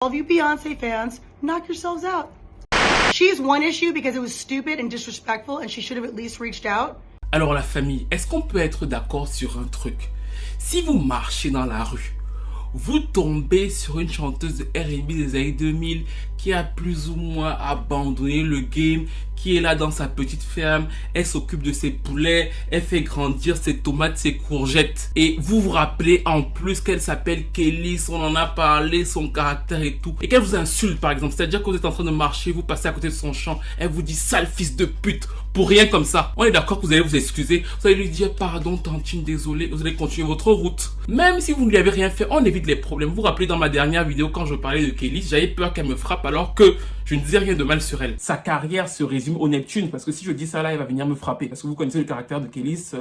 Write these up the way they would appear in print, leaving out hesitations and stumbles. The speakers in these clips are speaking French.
All of you Beyonce fans, knock yourselves out. She's one issue because it was stupid and disrespectful and she should have at least reached out. Alors la famille, est-ce qu'on peut être d'accord sur un truc? Si vous marchez dans la rue, vous tombez sur une chanteuse de R&B des années 2000 qui a plus ou moins abandonné le game, qui est là dans sa petite ferme, elle s'occupe de ses poulets, elle fait grandir ses tomates, ses courgettes. Et vous vous rappelez en plus qu'elle s'appelle Kelis, on en a parlé, son caractère et tout. Et qu'elle vous insulte par exemple, c'est-à-dire que vous êtes en train de marcher, vous passez à côté de son champ, elle vous dit sale fils de pute, pour rien comme ça. On est d'accord que vous allez vous excuser, vous allez lui dire pardon tantine, désolé, vous allez continuer votre route. Même si vous ne lui avez rien fait, on évite les problèmes. Vous vous rappelez dans ma dernière vidéo quand je parlais de Kelis, j'avais peur qu'elle me frappe alors que je ne disais rien de mal sur elle. Sa carrière se résume au Neptune, parce que si je dis ça là, elle va venir me frapper. Parce que vous connaissez le caractère de Kelis.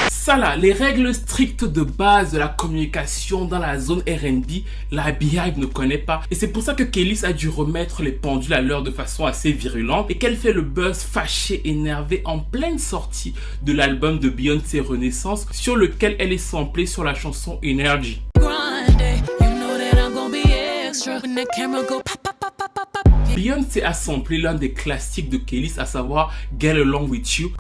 Ça là, les règles strictes de base de la communication dans la zone R&B, la Beehive ne connaît pas. Et c'est pour ça que Kelis a dû remettre les pendules à l'heure de façon assez virulente et qu'elle fait le buzz fâché, énervé en pleine sortie de l'album de Beyoncé Renaissance sur lequel elle est samplée sur la chanson Energy. Beyoncé a samplé l'un des classiques de Kelis, à savoir Get Along With You.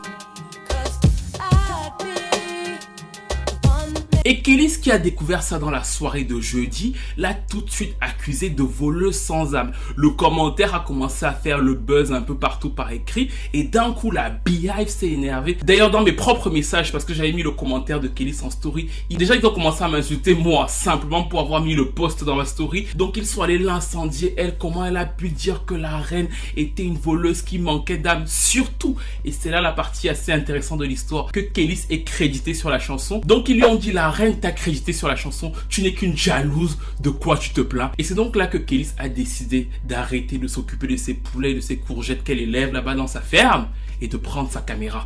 Et Kelis, qui a découvert ça dans la soirée de jeudi, l'a tout de suite accusé de voleuse sans âme. Le commentaire a commencé à faire le buzz un peu partout par écrit et d'un coup la Beehive s'est énervée. D'ailleurs dans mes propres messages, parce que j'avais mis le commentaire de Kelis en story, ils ont commencé à m'insulter moi, simplement pour avoir mis le post dans ma story. Donc ils sont allés l'incendier, elle, comment elle a pu dire que la reine était une voleuse qui manquait d'âme, surtout, et c'est là la partie assez intéressante de l'histoire, que Kelis est crédité sur la chanson. Donc ils lui ont dit la reine t'a crédité sur la chanson, tu n'es qu'une jalouse, de quoi tu te plains? Et c'est donc là que Kelis a décidé d'arrêter de s'occuper de ses poulets, de ses courgettes qu'elle élève là-bas dans sa ferme et de prendre sa caméra.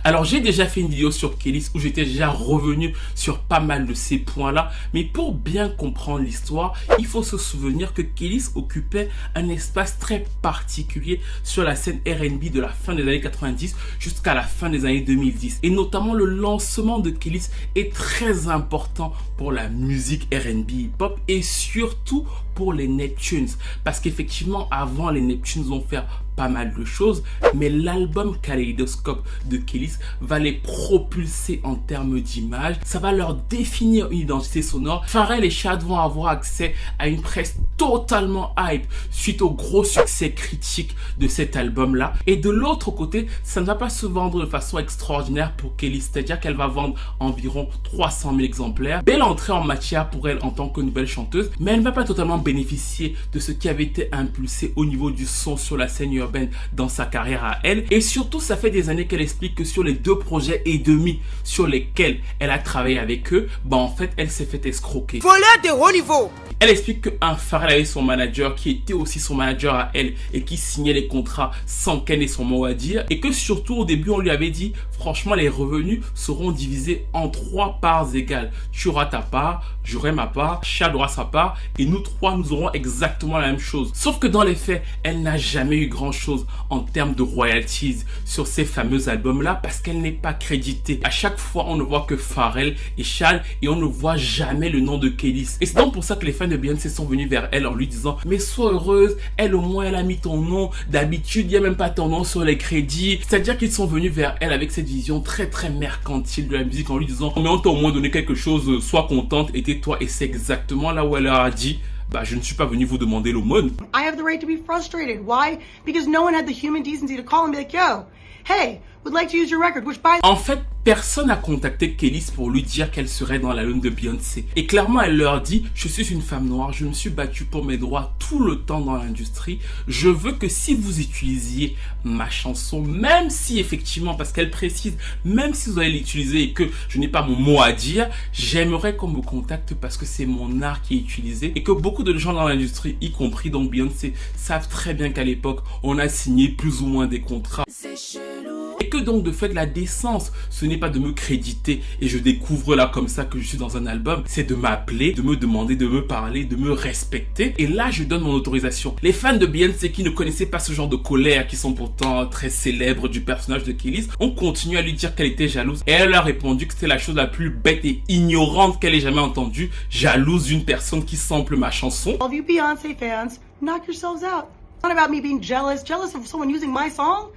Alors j'ai déjà fait une vidéo sur Kelis où j'étais déjà revenu sur pas mal de ces points là, mais pour bien comprendre l'histoire, il faut se souvenir que Kelis occupait un espace très particulier sur la scène R&B de la fin des années 90 jusqu'à la fin des années 2010. Et notamment le lancement de Kelis est très important pour la musique R&B hip-hop et surtout pour les Neptunes, parce qu'effectivement avant les Neptunes vont faire pas mal de choses, mais l'album Kaleidoscope de Kelis va les propulser en termes d'image, ça va leur définir une identité sonore. Pharrell et Chad vont avoir accès à une presse totalement hype suite au gros succès critique de cet album là, et de l'autre côté ça ne va pas se vendre de façon extraordinaire pour Kelis, c'est-à-dire qu'elle va vendre environ 300 000 exemplaires. Belle entrée en matière pour elle en tant que nouvelle chanteuse, mais elle ne va pas totalement bénéficier de ce qui avait été impulsé au niveau du son sur la scène urbaine dans sa carrière à elle. Et surtout ça fait des années qu'elle explique que sur les 2 projets et demi sur lesquels elle a travaillé avec eux, en fait elle s'est fait escroquer. Voleur de haut niveau. Elle explique qu'un Pharrell avait son manager qui était aussi son manager à elle et qui signait les contrats sans qu'elle ait son mot à dire, et que surtout au début on lui avait dit franchement les revenus seront divisés en 3 parts égales. Tu auras ta part, j'aurai ma part, Chad aura sa part et nous 3 nous aurons exactement la même chose. Sauf que dans les faits, elle n'a jamais eu grand chose en termes de royalties sur ces fameux albums là parce qu'elle n'est pas créditée. À chaque fois on ne voit que Pharrell et Chad et on ne voit jamais le nom de Kelis. Et c'est donc pour ça que les fans de Beyoncé sont venus vers elle en lui disant mais sois heureuse, elle au moins elle a mis ton nom, d'habitude il n'y a même pas ton nom sur les crédits. C'est à dire qu'ils sont venus vers elle avec cette vision très mercantile de la musique en lui disant mais on t'a au moins donné quelque chose, sois contente et tais-toi. Et c'est exactement là où elle leur a dit je ne suis pas venu vous demander l'aumône. I have the right to be frustrated. Why? Because no one had the human decency to call and be like, yo, hey, would like to use your record, which by... En fait, personne n'a contacté Kelis pour lui dire qu'elle serait dans la lune de Beyoncé. Et clairement, elle leur dit « Je suis une femme noire, je me suis battue pour mes droits tout le temps dans l'industrie. Je veux que si vous utilisiez ma chanson, même si effectivement, parce qu'elle précise, même si vous allez l'utiliser et que je n'ai pas mon mot à dire, j'aimerais qu'on me contacte parce que c'est mon art qui est utilisé. » Et que beaucoup de gens dans l'industrie, y compris donc Beyoncé, savent très bien qu'à l'époque, on a signé plus ou moins des contrats. C'est chelou. Et que donc de fait la décence, ce n'est pas de me créditer et je découvre là comme ça que je suis dans un album, c'est de m'appeler, de me demander, de me parler, de me respecter. Et là je donne mon autorisation. Les fans de Beyoncé qui ne connaissaient pas ce genre de colère, qui sont pourtant très célèbres du personnage de Kelis, ont continué à lui dire qu'elle était jalouse. Et elle a répondu que c'était la chose la plus bête et ignorante qu'elle ait jamais entendue. Jalouse d'une personne qui sample ma chanson. All of you Beyoncé fans, knock yourselves out. It's not about me being jealous of someone using my song.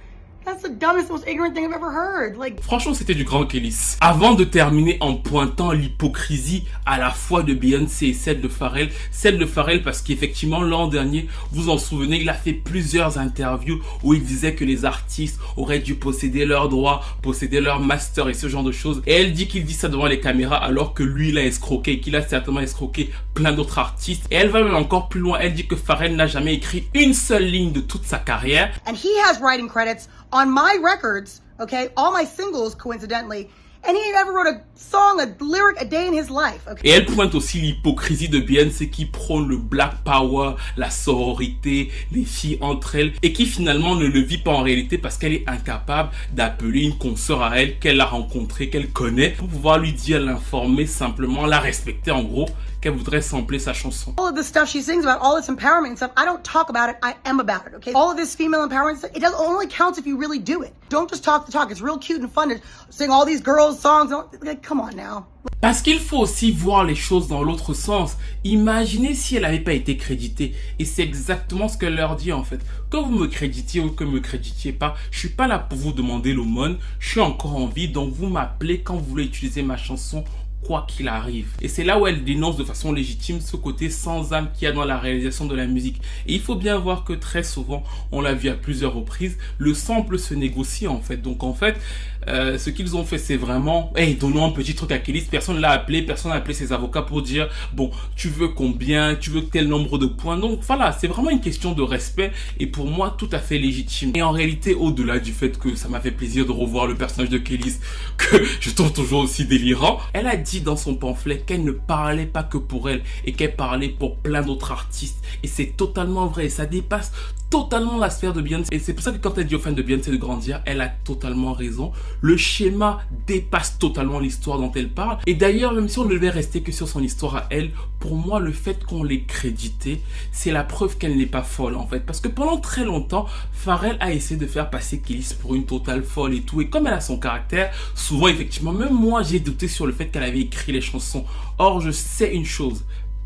That's the dumbest, most ignorant thing I've ever heard. Like... Franchement, c'était du grand Kelis. Avant de terminer en pointant l'hypocrisie à la fois de Beyoncé et celle de Pharrell parce qu'effectivement l'an dernier, vous en souvenez, il a fait plusieurs interviews où il disait que les artistes auraient dû posséder leurs droits, posséder leur master et ce genre de choses. Et elle dit qu'il dit ça devant les caméras alors que lui, il a escroqué, qu'il a certainement escroqué plein d'autres artistes. Et elle va même encore plus loin. Elle dit que Pharrell n'a jamais écrit une seule ligne de toute sa carrière. And he has writing credits on my records, okay, all my singles coincidentally, and he never wrote a song, a lyric a day in his life, okay. Et elle pointe aussi l'hypocrisie de Beyoncé qui prône le black power, la sororité, les filles entre elles, et qui finalement ne le vit pas en réalité parce qu'elle est incapable d'appeler une consoeur à elle qu'elle a rencontrée, qu'elle connaît, pour pouvoir lui dire, l'informer simplement, la respecter en gros, qu'elle voudrait sampler sa chanson. All of the stuff she sings about, all this empowerment and stuff, I don't talk about it, I am about it, okay? All of this female empowerment stuff, it only counts if you really do it. Don't just talk the talk. It's real cute and fun to sing all these girls' songs. Like, come on now. Parce qu'il faut aussi voir les choses dans l'autre sens. Imaginez si elle n'avait pas été créditée. Et c'est exactement ce qu'elle leur dit en fait. Que vous me créditiez ou que me créditiez pas, je suis pas là pour vous demander l'aumône. Je suis encore en vie, donc vous m'appelez quand vous voulez utiliser ma chanson, quoi qu'il arrive. Et c'est là où elle dénonce de façon légitime ce côté sans âme qu'il y a dans la réalisation de la musique. Et il faut bien voir que très souvent, on l'a vu à plusieurs reprises, le sample se négocie en fait. Donc en fait, ce qu'ils ont fait, c'est vraiment, hey, donnons un petit truc à Kelis. Personne l'a appelé, personne n'a appelé ses avocats pour dire, bon, tu veux combien, tu veux tel nombre de points. Donc voilà, c'est vraiment une question de respect et pour moi, tout à fait légitime. Et en réalité, au-delà du fait que ça m'a fait plaisir de revoir le personnage de Kelis, que je trouve toujours aussi délirant, elle a dit dans son pamphlet qu'elle ne parlait pas que pour elle et qu'elle parlait pour plein d'autres artistes. Et c'est totalement vrai, ça dépasse totalement la sphère de Beyoncé. Et c'est pour ça que quand elle dit aux fans de Beyoncé de grandir, elle a totalement raison. Le schéma dépasse totalement l'histoire dont elle parle. Et d'ailleurs, même si on ne devait rester que sur son histoire à elle, pour moi, le fait qu'on l'ait crédité, c'est la preuve qu'elle n'est pas folle en fait. Parce que pendant très longtemps, Pharrell a essayé de faire passer Kelis pour une totale folle et tout. Et comme elle a son caractère, souvent effectivement, même moi j'ai douté sur le fait qu'elle avait écrit les chansons. Or, je sais une chose.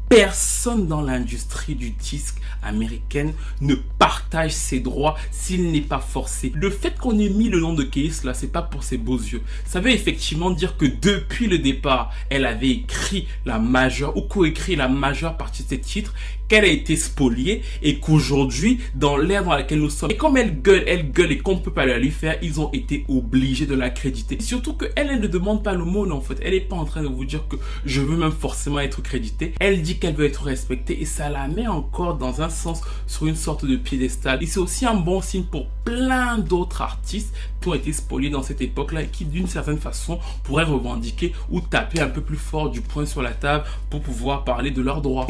Personne dans l'industrie du disque américaine ne partage ses droits s'il n'est pas forcé. Le fait qu'on ait mis le nom de Kelis là, c'est pas pour ses beaux yeux. Ça veut effectivement dire que depuis le départ, elle avait écrit la majeure ou coécrit la majeure partie de ses titres, qu'elle a été spoliée et qu'aujourd'hui, dans l'ère dans laquelle nous sommes, et comme elle gueule et qu'on ne peut pas la lui faire, ils ont été obligés de l'accréditer. Surtout qu'elle ne demande pas l'aumône en fait. Elle n'est pas en train de vous dire que je veux même forcément être créditée. Elle dit qu'elle veut être respectée et ça la met encore dans un sens sur une sorte de piédestal. Et c'est aussi un bon signe pour plein d'autres artistes qui ont été spoliés dans cette époque-là et qui d'une certaine façon pourraient revendiquer ou taper un peu plus fort du poing sur la table pour pouvoir parler de leurs droits.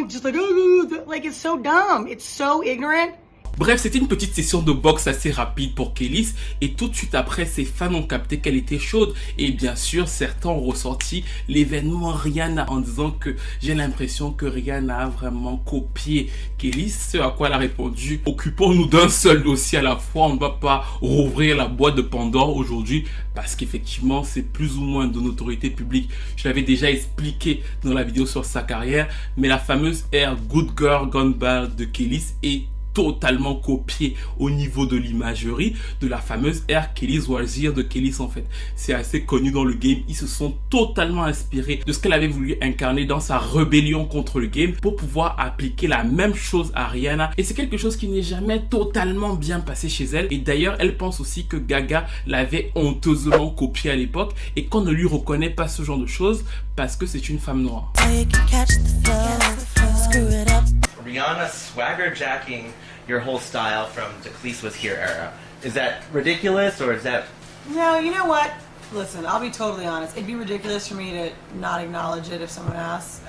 Like, it's so dumb. It's so ignorant. Bref, c'était une petite session de boxe assez rapide pour Kelis et tout de suite après, ses fans ont capté qu'elle était chaude et bien sûr, certains ont ressorti l'événement Rihanna en disant que j'ai l'impression que Rihanna a vraiment copié Kelis, ce à quoi elle a répondu: occupons-nous d'un seul dossier à la fois, on ne va pas rouvrir la boîte de Pandore aujourd'hui parce qu'effectivement, c'est plus ou moins de notoriété publique. Je l'avais déjà expliqué dans la vidéo sur sa carrière, mais la fameuse ère Good Girl Gone Bad de Kelis est totalement copié au niveau de l'imagerie de la fameuse ère Kelis Wazir de Kelis en fait. C'est assez connu dans le game, ils se sont totalement inspirés de ce qu'elle avait voulu incarner dans sa rébellion contre le game pour pouvoir appliquer la même chose à Rihanna et c'est quelque chose qui n'est jamais totalement bien passé chez elle et d'ailleurs elle pense aussi que Gaga l'avait honteusement copié à l'époque et qu'on ne lui reconnaît pas ce genre de choses parce que c'est une femme noire. Rihanna swagger jacking your whole style from the Kelis Was Here era. Is that ridiculous or is that... No, you know what? Listen, I'll be totally honest. It'd be ridiculous for me to not acknowledge it if someone asks.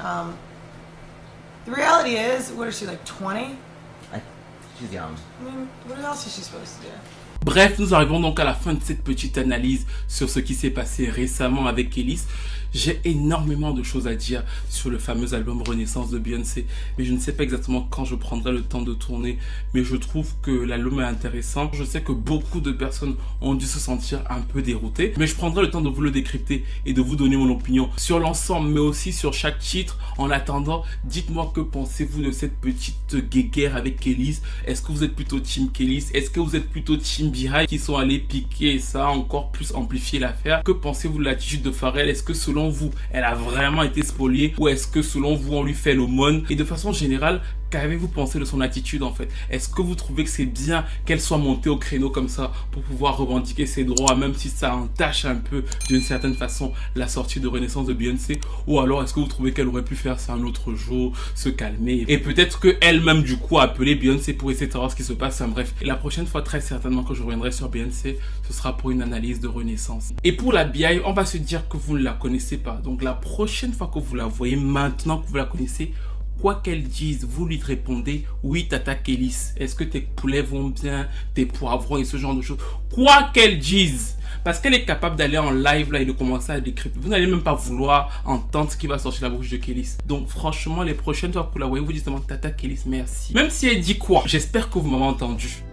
The reality is, what is she, like 20? She's young. I mean, what else is she supposed to do? Bref, nous arrivons donc à la fin de cette petite analyse sur ce qui s'est passé récemment avec Kelis. J'ai énormément de choses à dire sur le fameux album Renaissance de Beyoncé, mais je ne sais pas exactement quand je prendrai le temps de tourner, mais je trouve que l'album est intéressant. Je sais que beaucoup de personnes ont dû se sentir un peu déroutées, mais je prendrai le temps de vous le décrypter et de vous donner mon opinion sur l'ensemble, mais aussi sur chaque titre. En attendant, dites-moi que pensez-vous de cette petite guéguerre avec Kelis. Est-ce que vous êtes plutôt team Kelis? Est-ce que vous êtes plutôt team Beehive qui sont allés piquer et ça a encore plus amplifié l'affaire? Que pensez-vous de l'attitude de Pharrell? Est-ce que selon vous, elle a vraiment été spoliée ou est-ce que selon vous, on lui fait l'aumône? Et de façon générale, qu'avez-vous pensé de son attitude en fait? Est-ce que vous trouvez que c'est bien qu'elle soit montée au créneau comme ça pour pouvoir revendiquer ses droits, même si ça entache un peu d'une certaine façon la sortie de Renaissance de Beyoncé? Ou alors est-ce que vous trouvez qu'elle aurait pu faire ça un autre jour, se calmer et peut-être qu'elle-même du coup appeler Beyoncé pour essayer de savoir ce qui se passe? Enfin, bref, et la prochaine fois très certainement que je reviendrai sur Beyoncé, ce sera pour une analyse de Renaissance. Et pour la BI, on va se dire que vous ne la connaissez pas. Donc la prochaine fois que vous la voyez, maintenant que vous la connaissez, quoi qu'elle dise, vous lui répondez oui Tata Kelis. Est-ce que tes poulets vont bien, tes poivrons et ce genre de choses? Quoi qu'elle dise, parce qu'elle est capable d'aller en live là et de commencer à décrire. Vous n'allez même pas vouloir entendre ce qui va sortir de la bouche de Kelis. Donc franchement, les prochaines fois que vous la voyez, vous dites seulement Tata Kelis merci. Même si elle dit quoi, j'espère que vous m'avez entendu.